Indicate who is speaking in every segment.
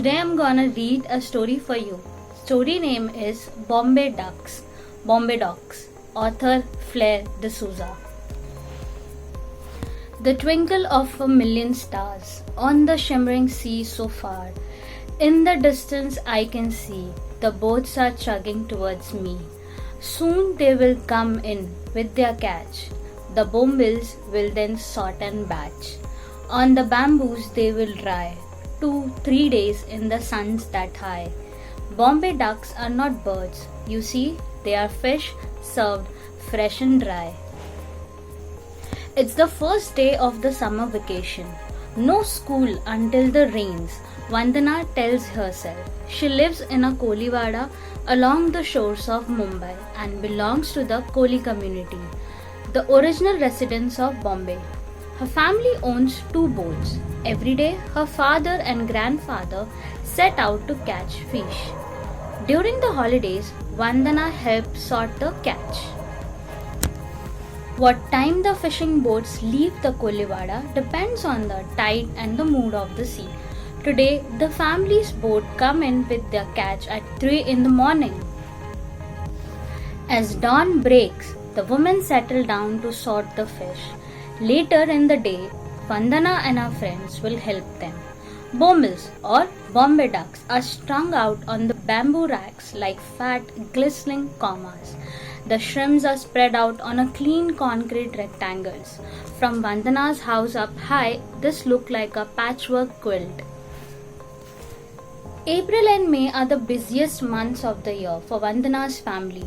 Speaker 1: Today I'm gonna read a story for you. Story name is Bombay Ducks. Bombay Docks. Author Flair D'Souza. The twinkle of a million stars on the shimmering sea so far. In the distance I can see the boats are chugging towards me. Soon they will come in with their catch. The bombills will then sort and batch. On the bamboos they will dry. 2-3 days in the suns that high. Bombay ducks are not birds. You see, they are fish served fresh and dry. It's the first day of the summer vacation. No school until the rains. Vandana tells herself. She lives in a Koliwada along the shores of Mumbai and belongs to the Koli community, the original residents of Bombay. Her family owns 2 boats. Every day, her father and grandfather set out to catch fish. During the holidays, Vandana helped sort the catch. What time the fishing boats leave the Koliwada depends on the tide and the mood of the sea. Today, the family's boat come in with their catch at 3 in the morning. As dawn breaks, the women settle down to sort the fish. Later in the day, Vandana and her friends will help them. Bombills or Bombay ducks are strung out on the bamboo racks like fat, glistening commas. The shrimps are spread out on a clean concrete rectangles. From Vandana's house up high, this looks like a patchwork quilt. April and May are the busiest months of the year for Vandana's family.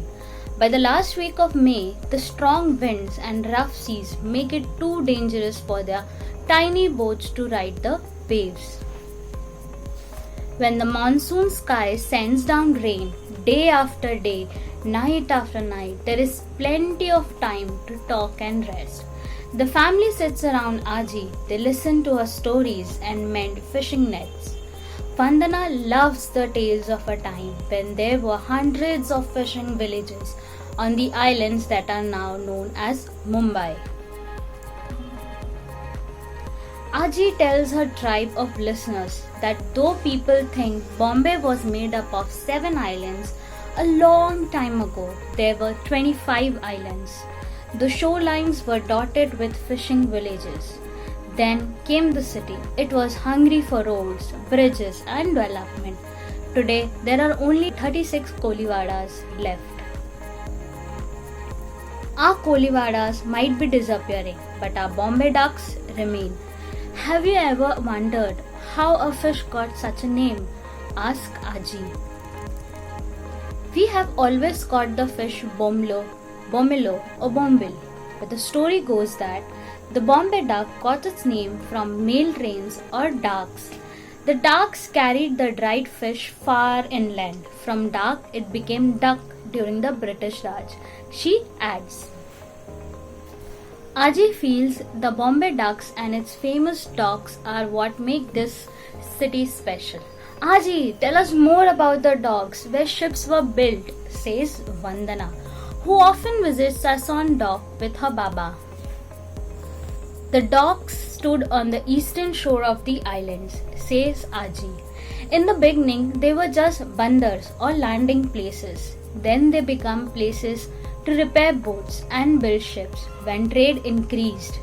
Speaker 1: By the last week of May, the strong winds and rough seas make it too dangerous for their tiny boats to ride the waves. When the monsoon sky sends down rain day after day, night after night, there is plenty of time to talk and rest. The family sits around Aji, they listen to her stories and mend fishing nets. Vandana loves the tales of a time when there were hundreds of fishing villages on the islands that are now known as Mumbai. Aji tells her tribe of listeners that though people think Bombay was made up of 7 islands, a long time ago there were 25 islands. The shorelines were dotted with fishing villages. Then came the city. It was hungry for roads, bridges and development. Today there are only 36 Koliwadas left. Our Koliwadas might be disappearing, but our Bombay ducks remain. Have you ever wondered how a fish got such a name? Ask Aji. We have always called the fish Bomlo, Bomilo or Bombil, but the story goes that the Bombay duck got its name from male rains or darks. The darks carried the dried fish far inland. From dark, it became duck during the British Raj. She adds. Aji feels the Bombay ducks and its famous docks are what make this city special. Aji, tell us more about the docks where ships were built, says Vandana, who often visits us on dock with her Baba. The docks stood on the eastern shore of the islands, says Aji. In the beginning, they were just bandars or landing places. Then they became places to repair boats and build ships when trade increased.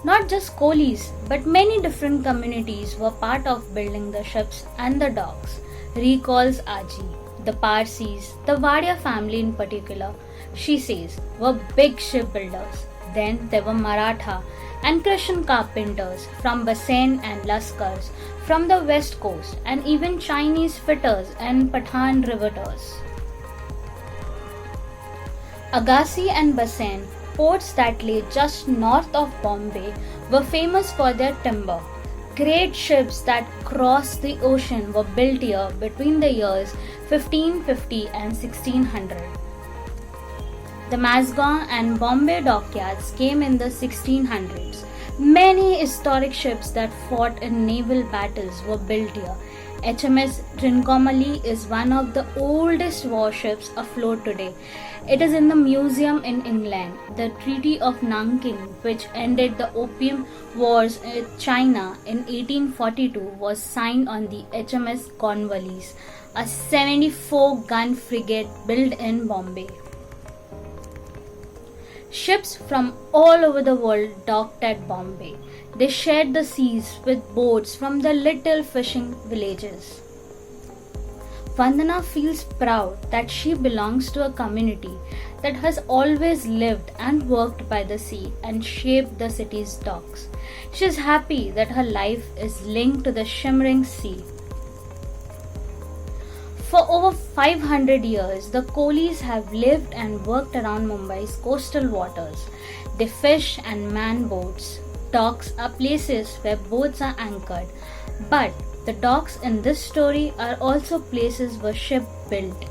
Speaker 1: Not just Kolis, but many different communities were part of building the ships and the docks, recalls Aji. The Parsis, the Wadia family in particular, she says, were big shipbuilders. Then there were Maratha and Christian carpenters from Bassein and Laskars from the west coast, and even Chinese fitters and Pathan riveters. Agassi and Bassein, ports that lay just north of Bombay, were famous for their timber. Great ships that crossed the ocean were built here between the years 1550 and 1600. The Mazgaon and Bombay dockyards came in the 1600s. Many historic ships that fought in naval battles were built here. HMS Trincomalee is one of the oldest warships afloat today. It is in the museum in England. The Treaty of Nanking, which ended the Opium Wars with China in 1842, was signed on the HMS Cornwallis, a 74-gun frigate built in Bombay. Ships from all over the world docked at Bombay. They shared the seas with boats from the little fishing villages. Vandana feels proud that she belongs to a community that has always lived and worked by the sea and shaped the city's docks. She is happy that her life is linked to the shimmering sea. For over 500 years, the Kohlis have lived and worked around Mumbai's coastal waters. They fish and man boats. Docks are places where boats are anchored, but the docks in this story are also places where ships built.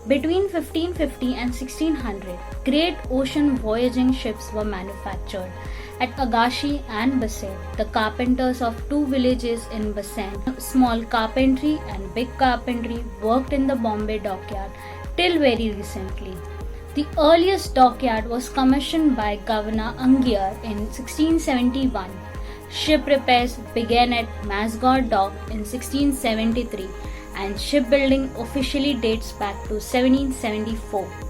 Speaker 1: Between 1550 and 1600, great ocean voyaging ships were manufactured. At Agashi and Bassein, the carpenters of two villages in Bassein, small carpentry and big carpentry, worked in the Bombay dockyard till very recently. The earliest dockyard was commissioned by Governor Angier in 1671. Ship repairs began at Masgor Dock in 1673 and shipbuilding officially dates back to 1774.